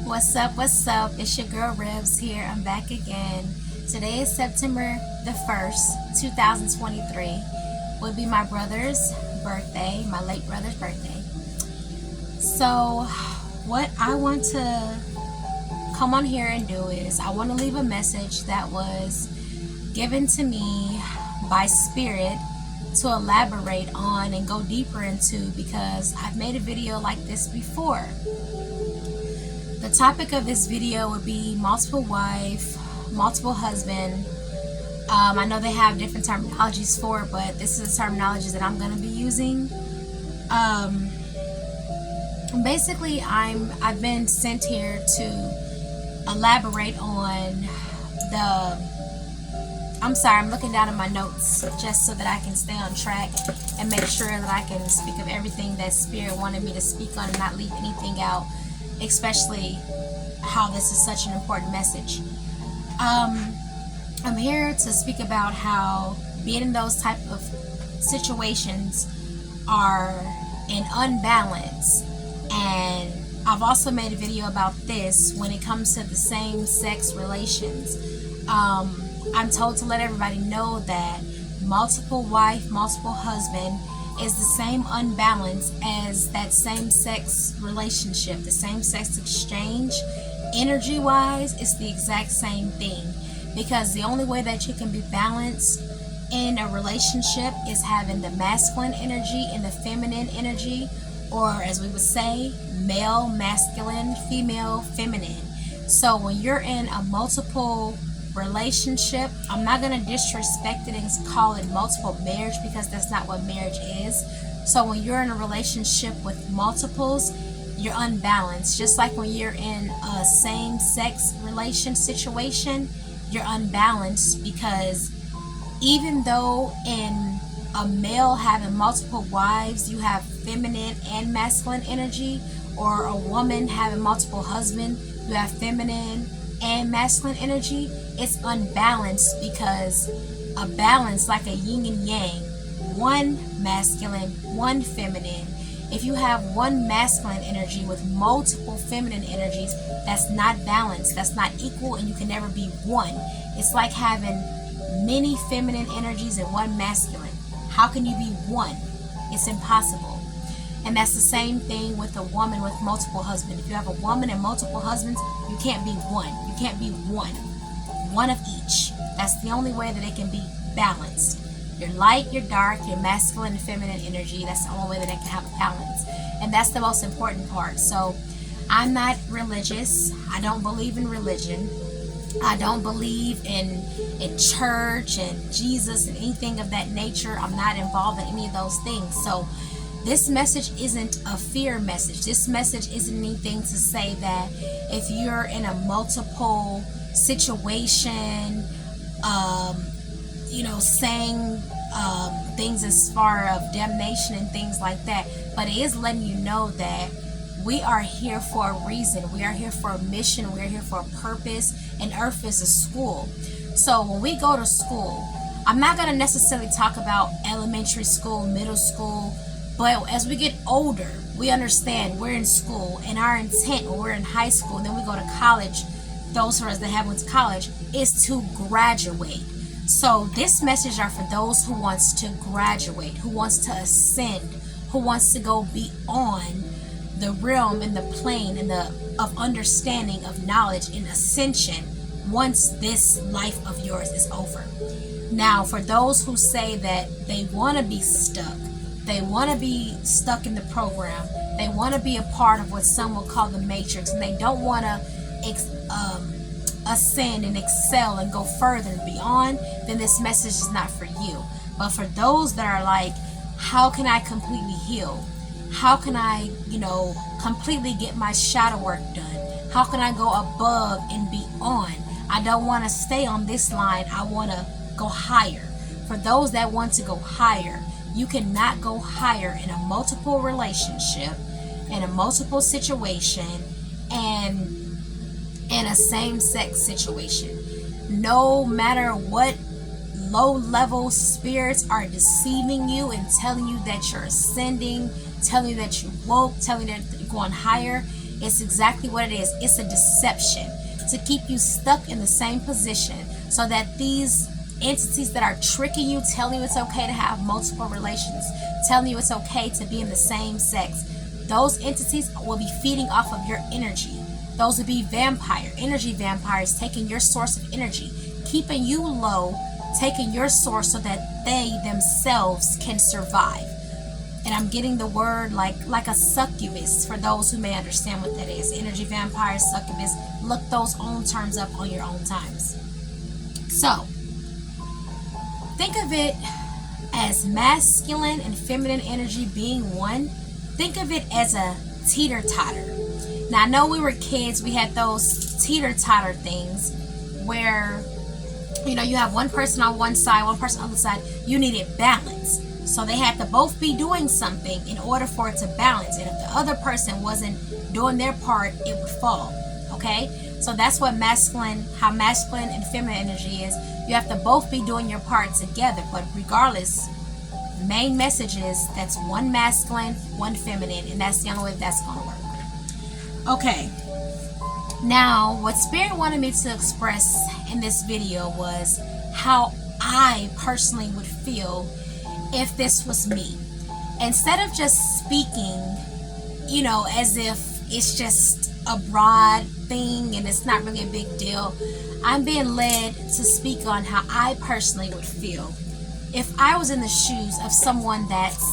What's up? What's up? It's your girl Rebs here. I'm back again. Today is September the 1st, 2023. Would be my brother's birthday, my late brother's birthday. So, what I want to come on here and do is I want to leave a message that was given to me by Spirit to elaborate on and go deeper into, because I've made a video like this before. The topic of this video would be multiple wife, multiple husband. I know they have different terminologies for it, but this is the terminology that I'm going to be using. Basically, I've been sent here to elaborate on I'm sorry, I'm looking down at my notes just so that I can stay on track and make sure that I can speak of everything that Spirit wanted me to speak on and not leave anything out, especially how this is such an important message. I'm here to speak about how being in those type of situations are an unbalance, and I've also made a video about this when it comes to the same-sex relations. I'm told to let everybody know that multiple wife, multiple husband is the same unbalance as that same-sex relationship, the same-sex exchange. Energy-wise, it's the exact same thing, because the only way that you can be balanced in a relationship is having the masculine energy and the feminine energy, or as we would say, male, masculine, female, feminine. So when you're in a multiple relationship, I'm not going to disrespect it and call it multiple marriage, because that's not what marriage is. So when you're in a relationship with multiples, you're unbalanced. Just like when you're in a same-sex relation situation, you're unbalanced, because even though in a male having multiple wives, you have feminine and masculine energy, or a woman having multiple husbands, you have feminine and masculine energy, it's unbalanced, because a balance like a yin and yang, one masculine, one feminine. If you have one masculine energy with multiple feminine energies, that's not balanced, that's not equal, and you can never be one. It's like having many feminine energies and one masculine. How can you be one? It's impossible. And that's the same thing with a woman with multiple husbands. If you have a woman and multiple husbands, you can't be one. You can't be one of each. That's the only way that it can be balanced. You're light, you're dark, you're masculine and feminine energy. That's the only way that it can have a balance. And that's the most important part. So I'm not religious. I don't believe in religion. I don't believe in church and Jesus and anything of that nature. I'm not involved in any of those things. So this message isn't a fear message. This message isn't anything to say that if you're in a multiple situation, saying things as far of damnation and things like that. But it is letting you know that we are here for a reason. We are here for a mission. We are here for a purpose. And Earth is a school. So when we go to school, I'm not going to necessarily talk about elementary school, middle school, but as we get older, we understand we're in school, and our intent when we're in high school and then we go to college, those of us that have went to college, is to graduate. So this message are for those who wants to graduate, who wants to ascend, who wants to go beyond the realm and the plane and of understanding of knowledge and ascension once this life of yours is over. Now, for those who say that they want to be stuck, they want to be stuck in the program, they want to be a part of what some will call the matrix, and they don't want to ascend and excel and go further and beyond, then this message is not for you. But for those that are like, how can I completely heal? How can I, completely get my shadow work done? How can I go above and beyond? I don't want to stay on this line. I want to go higher. For those that want to go higher, you cannot go higher in a multiple relationship, in a multiple situation, and in a same-sex situation. No matter what low-level spirits are deceiving you and telling you that you're ascending, telling you that you woke, telling you that you're going higher, It's exactly what it is. It's a deception to keep you stuck in the same position, so that these entities that are tricking you, telling you it's okay to have multiple relations, telling you it's okay to be in the same sex, those entities will be feeding off of your energy. Those would be energy vampires, taking your source of energy, keeping you low, taking your source so that they themselves can survive. And I'm getting the word like a succubus, for those who may understand what that is. Energy vampire, succubus, look those own terms up on your own times. So, think of it as masculine and feminine energy being one. Think of it as a teeter-totter. Now, I know we were kids, we had those teeter-totter things where, you know, you have one person on one side, one person on the other side. You needed balance. So they had to both be doing something in order for it to balance. And if the other person wasn't doing their part, it would fall. Okay? So that's what how masculine and feminine energy is. You have to both be doing your part together. But regardless, the main message is that's one masculine, one feminine. And that's the only way that's going to work. Okay. Now, what Spirit wanted me to express in this video was how I personally would feel if this was me. Instead of just speaking, you know, as if it's just a broad thing and it's not really a big deal, I'm being led to speak on how I personally would feel if I was in the shoes of someone that's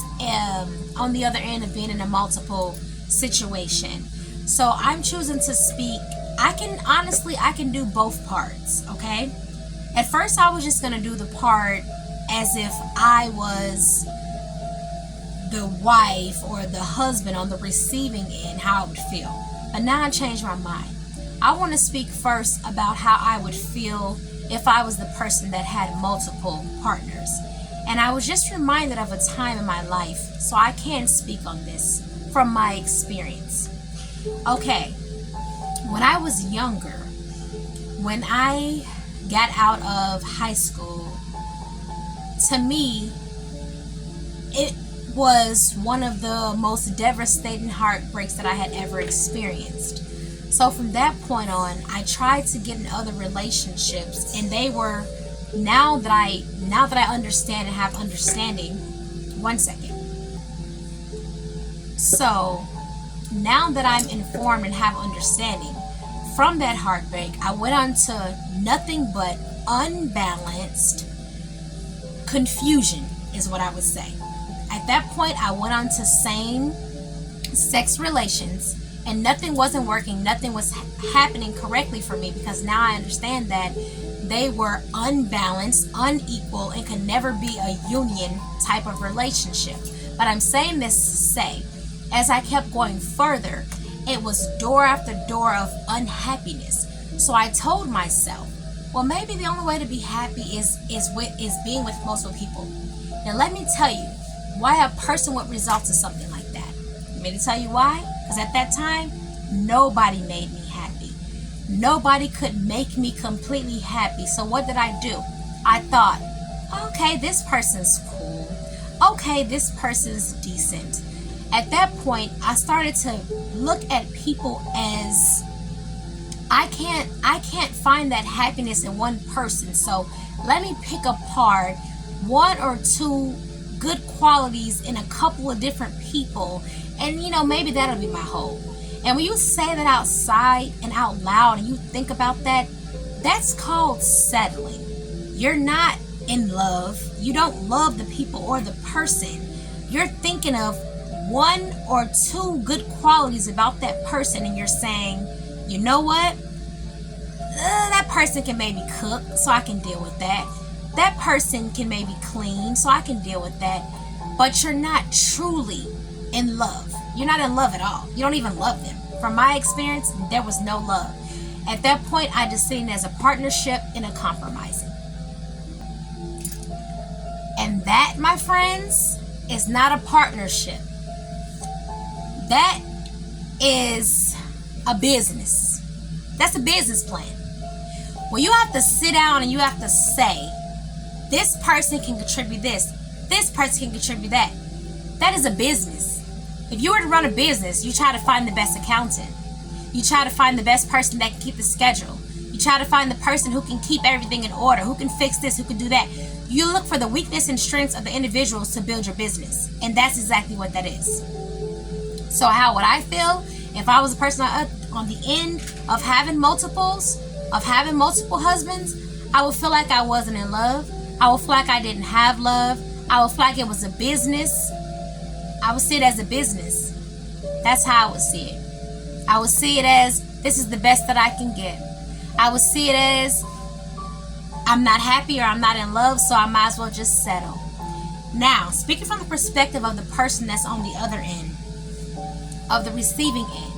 on the other end of being in a multiple situation. So I'm choosing to speak. I can do both parts, okay? At first I was just going to do the part as if I was the wife or the husband on the receiving end, how I would feel. But now I changed my mind. I want to speak first about how I would feel if I was the person that had multiple partners. And I was just reminded of a time in my life, so I can speak on this from my experience. Okay, when I was younger, when I got out of high school, to me, it was one of the most devastating heartbreaks that I had ever experienced. So from that point on, I tried to get in other relationships, and they were, now that I understand and have understanding, one second. So now that I'm informed and have understanding, from that heartbreak, I went on to nothing but unbalanced confusion, is what I would say. At that point, I went on to same-sex relations, and nothing wasn't working, nothing was happening correctly for me, because now I understand that they were unbalanced, unequal, and could never be a union type of relationship. But I'm saying this to say, as I kept going further, it was door after door of unhappiness. So I told myself, well, maybe the only way to be happy is being with multiple people. Now let me tell you why a person would result to something like that. You may tell you why? Because at that time, nobody made me happy. Nobody could make me completely happy. So what did I do? I thought, okay, this person's cool. Okay, this person's decent. At that point, I started to look at people as I can't find that happiness in one person. So let me pick apart one or two good qualities in a couple of different people, and you know, maybe that'll be my whole. And when you say that outside and out loud and you think about that, that's called settling. You're not in love. You don't love the people or the person. You're thinking of one or two good qualities about that person, and you're saying, you know what, that person can maybe cook, so I can deal with that. That person can maybe clean, so I can deal with that. But you're not truly in love. You're not in love at all. You don't even love them. From my experience, there was no love. At that point, I just seen it as a partnership and a compromising. And that, my friends, is not a partnership. That is a business. That's a business plan. When you have to sit down and you have to say, this person can contribute this person can contribute that is a business. If you were to run a business, you try to find the best accountant. You try to find the best person that can keep the schedule. You try to find the person who can keep everything in order, who can fix this, who can do that. You look for the weakness and strengths of the individuals to build your business. And that's exactly what that is. So how would I feel if I was a person on the end of having multiple husbands? I would feel like I wasn't in love. I would feel like I didn't have love. I would feel like it was a business. I would see it as a business. That's how I would see it. I would see it as, this is the best that I can get. I would see it as, I'm not happy or I'm not in love, so I might as well just settle. Now, speaking from the perspective of the person that's on the other end, of the receiving end,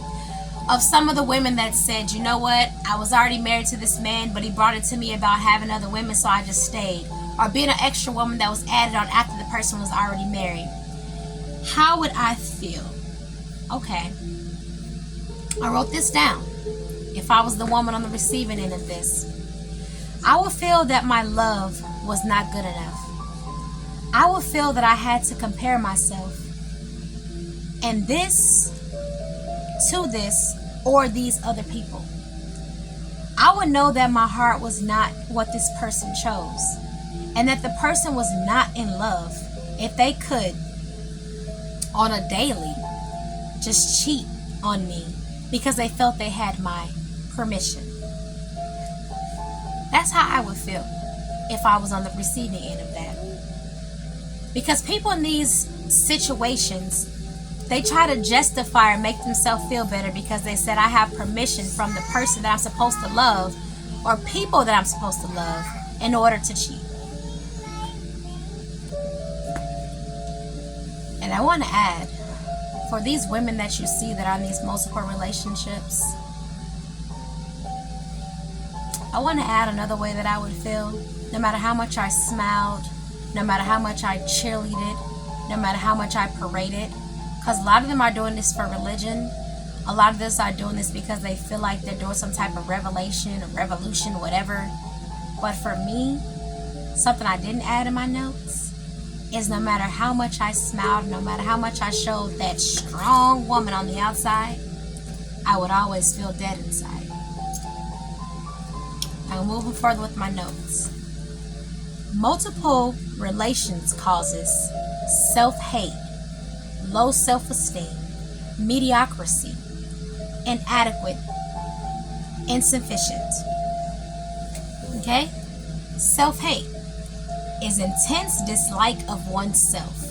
of some of the women that said, you know what, I was already married to this man, but he brought it to me about having other women, so I just stayed. Or being an extra woman that was added on after the person was already married. How would I feel? Okay. I wrote this down. If I was the woman on the receiving end of this, I would feel that my love was not good enough. I would feel that I had to compare myself and this to this or these other people. I would know that my heart was not what this person chose, and that the person was not in love if they could on a daily just cheat on me because they felt they had my permission. That's how I would feel if I was on the receiving end of that. Because people in these situations, they try to justify or make themselves feel better because they said, I have permission from the person that I'm supposed to love or people that I'm supposed to love in order to cheat. And I want to add, for these women that you see that are in these multiple relationships, I want to add another way that I would feel. No matter how much I smiled, no matter how much I cheerleaded, no matter how much I paraded, because a lot of them are doing this for religion. A lot of this are doing this because they feel like they're doing some type of revelation or revolution, whatever. But for me, something I didn't add in my notes is no matter how much I smiled, no matter how much I showed that strong woman on the outside, I would always feel dead inside. I'm moving further with my notes. Multiple relations causes self-hate, low self-esteem, mediocrity, inadequate, insufficient. Okay? Self-hate is intense dislike of oneself.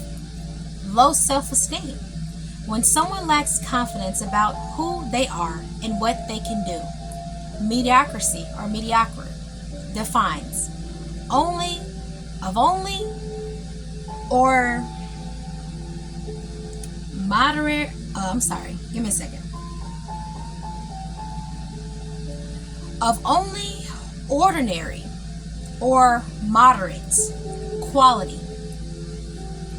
Low self-esteem, when someone lacks confidence about who they are and what they can do. Mediocrity or mediocre defines only or moderate. Give me a second. Of only ordinary or moderate quality,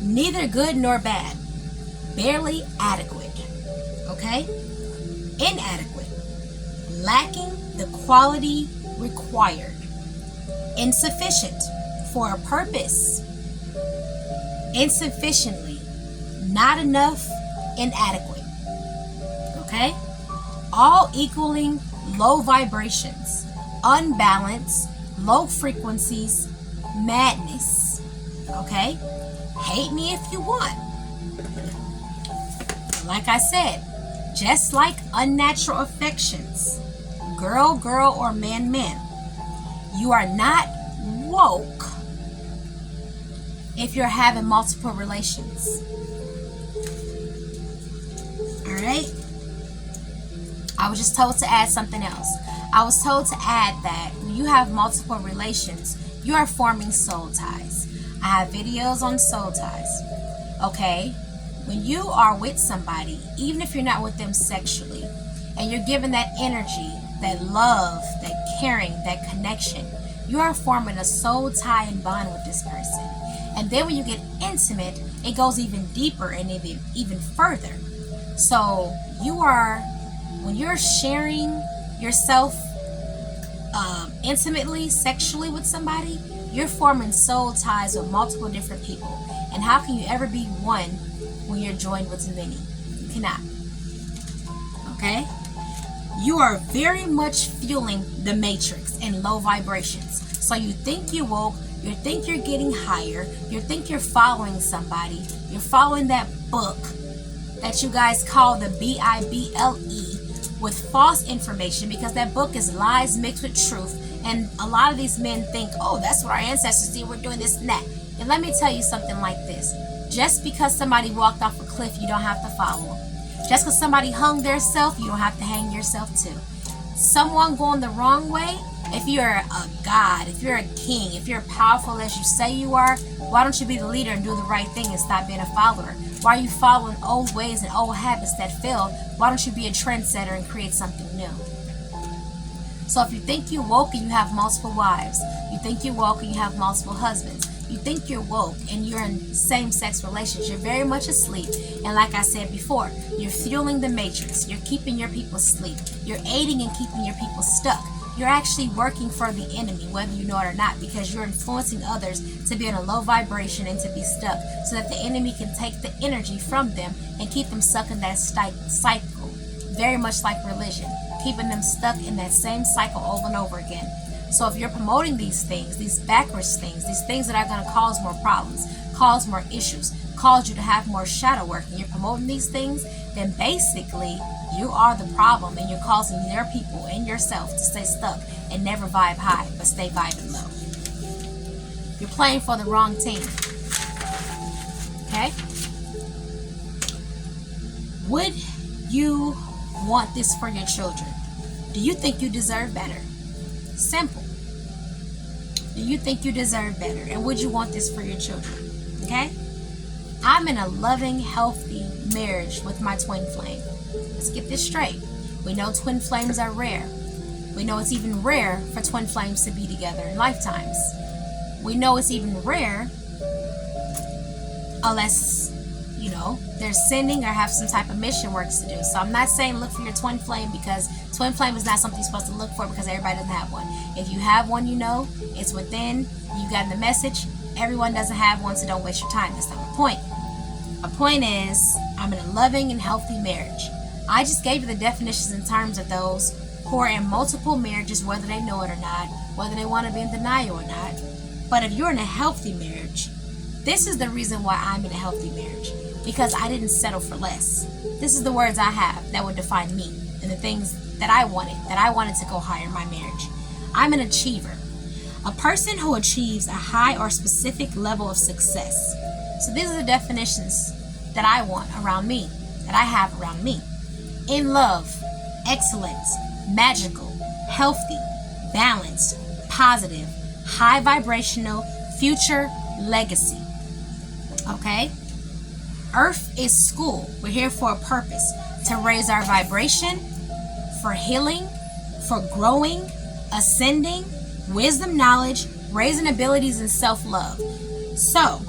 neither good nor bad, barely adequate, okay? Inadequate, lacking the quality required, insufficient for a purpose, insufficiently, not enough, inadequate, okay? All equaling low vibrations, unbalanced, low frequencies, madness, okay? Hate me if you want. Like I said, just like unnatural affections, girl, or man, you are not woke if you're having multiple relations. Alright? I was just told to add something else. I was told to add that when you have multiple relations, you are forming soul ties. I have videos on soul ties. Okay? When you are with somebody, even if you're not with them sexually, and you're given that energy, that love, that caring, that connection, you are forming a soul tie and bond with this person. And then when you get intimate, it goes even deeper and even further. So when you're sharing yourself intimately, sexually with somebody, you're forming soul ties with multiple different people. And how can you ever be one when you're joined with many? You cannot. Okay? you are very much fueling the matrix in low vibrations. So you think you woke, you think you're getting higher, you think you're following somebody, you're following that book that you guys call the Bible with false information, because that book is lies mixed with truth. And a lot of these men think, oh, that's what our ancestors did, we're doing this and that. And let me tell you something like this. Just because somebody walked off a cliff, you don't have to follow them. Just because somebody hung theirself, you don't have to hang yourself too. Someone going the wrong way, if you're a god, if you're a king, if you're powerful as you say you are, why don't you be the leader and do the right thing and stop being a follower? Why are you following old ways and old habits that failed? Why don't you be a trendsetter and create something new? So if you think you woke and you have multiple wives, you think you're woke and you have multiple husbands, you think you're woke and you're in same-sex relations, you're very much asleep. And like I said before, you're fueling the matrix. You're keeping your people asleep. You're aiding and keeping your people stuck. You're actually working for the enemy, whether you know it or not, because you're influencing others to be in a low vibration and to be stuck, so that the enemy can take the energy from them and keep them stuck in that cycle. Very much like religion, keeping them stuck in that same cycle over and over again. So if you're promoting these things, these backwards things, these things that are going to cause more problems, cause more issues, cause you to have more shadow work, and you're promoting these things, then basically you are the problem, and you're causing your people and yourself to stay stuck and never vibe high, but stay vibing low. You're playing for the wrong team. Okay? Would you want this for your children? Do you think you deserve better? Simple. Do you think you deserve better? And would you want this for your children? Okay? I'm in a loving, healthy marriage with my twin flame. Let's get this straight. We know twin flames are rare. We know it's even rare for twin flames to be together in lifetimes. We know it's even rare unless, you know, they're sending or have some type of mission works to do. So I'm not saying look for your twin flame, because twin flame is not something you're supposed to look for, because everybody doesn't have one. If you have one, you know, it's within, you got the message. Everyone doesn't have one, so don't waste your time. That's not my point. My point is, I'm in a loving and healthy marriage. I just gave you the definitions in terms of those who are in multiple marriages, whether they know it or not, whether they want to be in denial or not. But if you're in a healthy marriage, this is the reason why I'm in a healthy marriage, because I didn't settle for less. This is the words I have that would define me and the things that I wanted to go higher in my marriage. I'm an achiever, a person who achieves a high or specific level of success. So these are the definitions that I want around me, that I have around me. In love, excellent, magical, healthy, balanced, positive, high vibrational, future, legacy. Okay? Earth is school. We're here for a purpose, to raise our vibration, for healing, for growing, ascending, wisdom, knowledge, raising abilities, and self-love. So,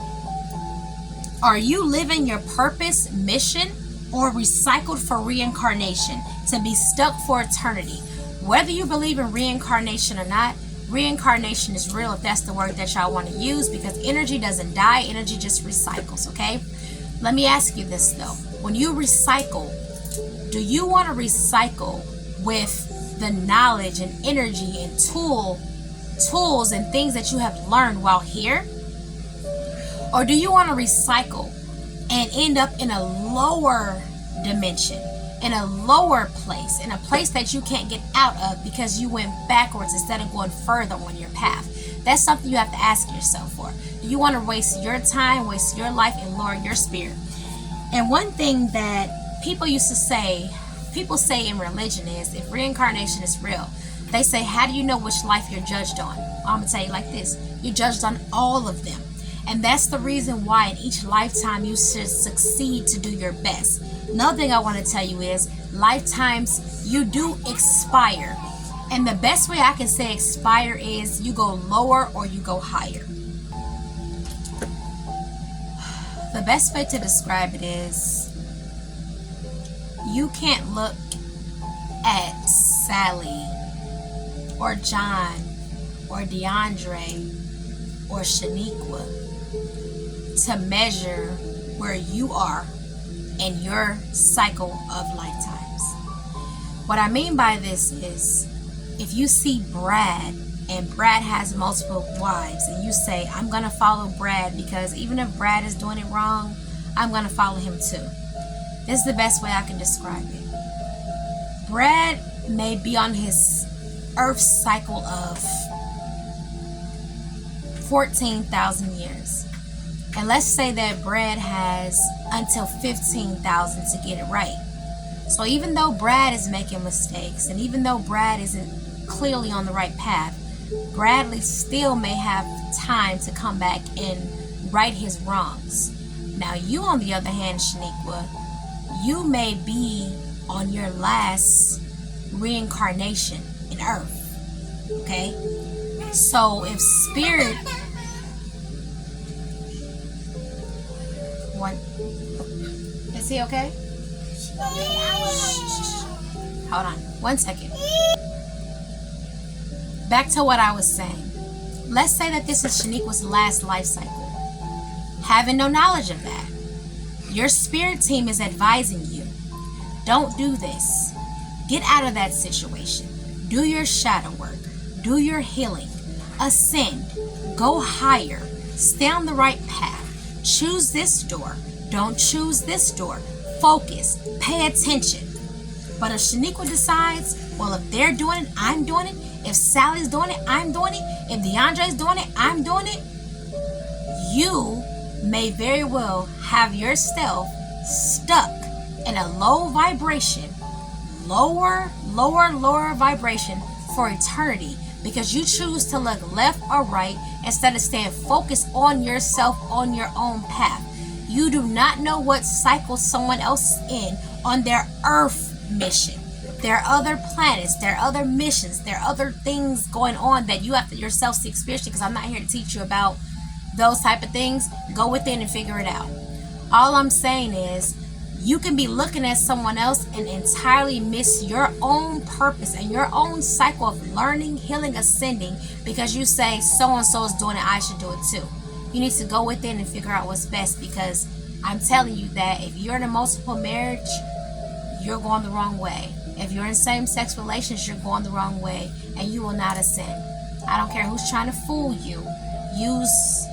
are you living your purpose, mission, or recycled for reincarnation, to be stuck for eternity? Whether you believe in reincarnation or not, reincarnation is real, if that's the word that y'all want to use, because energy doesn't die, energy just recycles, okay? Let me ask you this though. When you recycle, do you want to recycle with the knowledge and energy and tools and things that you have learned while here? Or do you want to recycle and end up in a lower dimension, in a lower place, in a place that you can't get out of because you went backwards instead of going further on your path? That's something you have to ask yourself for. Do you want to waste your time, waste your life, and lower your spirit? And one thing that people say in religion is, if reincarnation is real, they say, how do you know which life you're judged on? I'm going to tell you like this. You're judged on all of them. And that's the reason why in each lifetime you should succeed to do your best. Another thing I want to tell you is, lifetimes you do expire. And the best way I can say expire is you go lower or you go higher. The best way to describe it is, you can't look at Sally or John or DeAndre or Shaniqua to measure where you are in your cycle of lifetimes. What I mean by this is, if you see Brad and Brad has multiple wives and you say, I'm going to follow Brad because even if Brad is doing it wrong, I'm going to follow him too. This is the best way I can describe it. Brad may be on his earth cycle of 14,000 years. And let's say that Brad has until 15,000 to get it right. So even though Brad is making mistakes, and even though Brad isn't clearly on the right path, Bradley still may have time to come back and right his wrongs. Now you, on the other hand, Shaniqua, you may be on your last reincarnation in Earth. Okay? So if Spirit... Is he okay? Hold on. 1 second. Back to what I was saying. Let's say that this is Shaniqua's last life cycle. Having no knowledge of that, your spirit team is advising you, don't do this. Get out of that situation. Do your shadow work. Do your healing. Ascend. Go higher. Stay on the right path. Choose this door. Don't choose this door. Focus. Pay attention. But if Shaniqua decides, well, if they're doing it, I'm doing it. If Sally's doing it, I'm doing it. If DeAndre's doing it, I'm doing it. You may very well have yourself stuck in a low vibration, lower vibration for eternity, because you choose to look left or right instead of staying focused on yourself on your own path. You do not know what cycle someone else is in on their Earth mission. There are other planets, there are other missions, there are other things going on that you have to yourself see experience, because I'm not here to teach you about those type of things. Go within and figure it out. All I'm saying is, you can be looking at someone else and entirely miss your own purpose and your own cycle of learning, healing, ascending, because you say so-and-so is doing it, I should do it too. You need to go within and figure out what's best, because I'm telling you that if you're in a multiple marriage, you're going the wrong way. If you're in same-sex relations, you're going the wrong way, and you will not ascend. I don't care who's trying to fool you. Use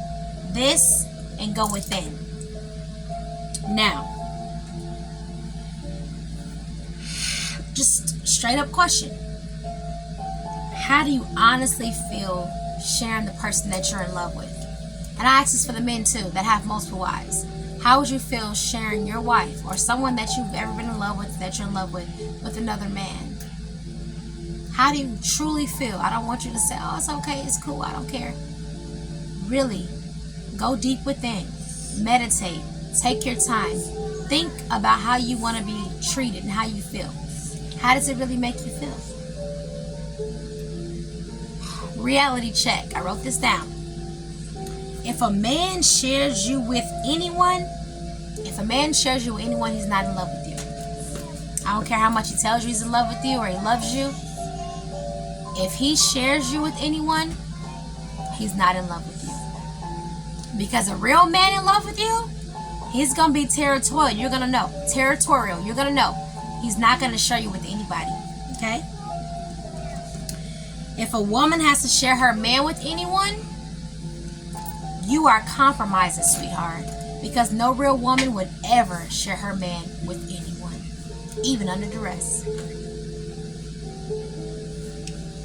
this and go within. Now, just straight up question. How do you honestly feel sharing the person that you're in love with? And I ask this for the men too that have multiple wives. How would you feel sharing your wife or someone that you've ever been in love with, that you're in love with another man? How do you truly feel? I don't want you to say, oh, it's okay, it's cool, I don't care. Really, go deep within. Meditate. Take your time. Think about how you want to be treated and how you feel. How does it really make you feel? Reality check. I wrote this down. If a man shares you with anyone, he's not in love with you. I don't care how much he tells you he's in love with you or he loves you. If he shares you with anyone, he's not in love with you. Because a real man in love with you, he's going to be territorial. You're going to know. Territorial. You're going to know. He's not going to share you with anybody. Okay? If a woman has to share her man with anyone, you are compromising, sweetheart. Because no real woman would ever share her man with anyone, even under duress.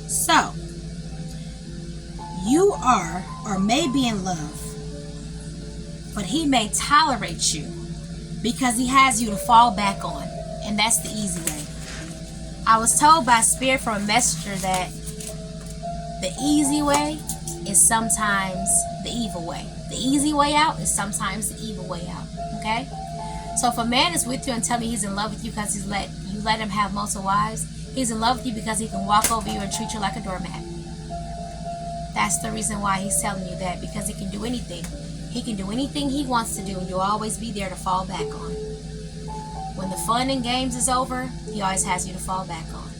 So, you are or may be in love, but he may tolerate you because he has you to fall back on, and that's the easy way. I was told by Spirit from a messenger that the easy way is sometimes the evil way. The easy way out is sometimes the evil way out. Okay? So if a man is with you and tell me he's in love with you because you let him have multiple wives, he's in love with you because he can walk over you and treat you like a doormat. That's the reason why he's telling you that, because he can do anything. He can do anything he wants to do, and you'll always be there to fall back on. When the fun and games is over, he always has you to fall back on.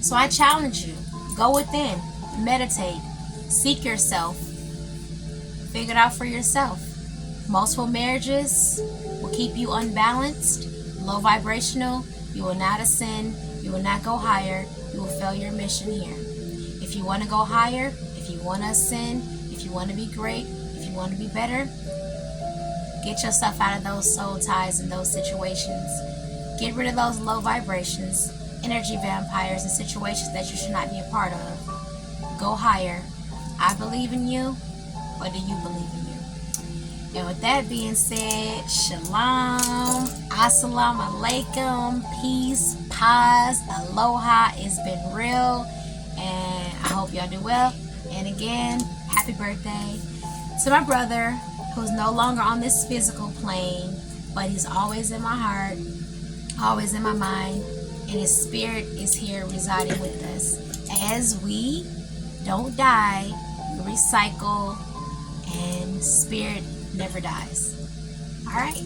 So I challenge you, go within, meditate, seek yourself, figure it out for yourself. Multiple marriages will keep you unbalanced, low vibrational. You will not ascend. You You will not go higher. You will fail your mission here. If you want to go higher, if you want to ascend, if you want to be great, if you want to be better, get yourself out of those soul ties and those situations. Get rid of those low vibrations, energy vampires, and situations that you should not be a part of. Go higher. I believe in you. What do you believe in you? And with that being said, shalom, assalamu alaikum, peace, paz, aloha. It's been real, and I hope y'all do well. And again, happy birthday to my brother, who's no longer on this physical plane, but he's always in my heart, always in my mind, and his spirit is here residing with us. As we don't die, we recycle, and spirit never dies. All right.